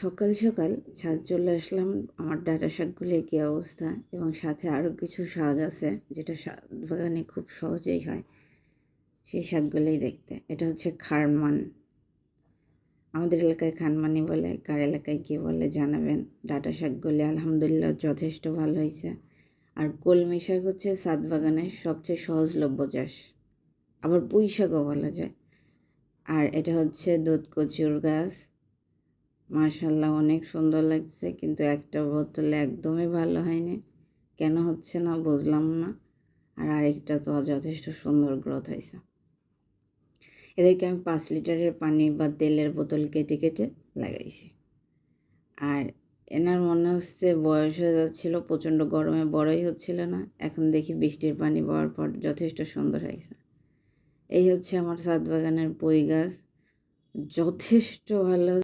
সকাল সকাল ছাদ চলে আসলাম। আমার ডাঁটা শাকগুলির কী অবস্থা, এবং সাথে আরও কিছু শাক আছে যেটা বাগানে খুব সহজেই হয়, সেই শাকগুলোই দেখতে। এটা হচ্ছে খারমান, আমাদের এলাকায় খানমানি বলে, কার এলাকায় কী বলে জানাবেন। ডাঁটা শাকগুলি আলহামদুলিল্লাহ যথেষ্ট ভালো হয়েছে। আর কলমি শাক হচ্ছে ছাদ বাগানের সবচেয়ে সহজলভ্য চাষ, আবার পুঁই শাকও বলা যায়। আর এটা হচ্ছে দুধ কচুর গাছ, মাশাআল্লাহ অনেক সুন্দর লাগছে, কিন্তু একটা বোতলে একদমই ভালো হয়নি। কেন হচ্ছে না বুঝলাম না। আর আরেকটা তো যথেষ্ট সুন্দর গ্রোথ হয়েছে। এদেরকে আমি 5 লিটারের পানি বা তেলের বোতল কেটে কেটে লাগাইছি। আর এনার মনে হচ্ছে বয়স হয়ে যাচ্ছিল, প্রচণ্ড গরমে বড়ই হচ্ছিল না। এখন দেখি বৃষ্টির পানি পাওয়ার পর যথেষ্ট সুন্দর হয়েছে। এই হচ্ছে আমার ছাদ বাগানের পুঁই গাছ, যথেষ্ট ভালো।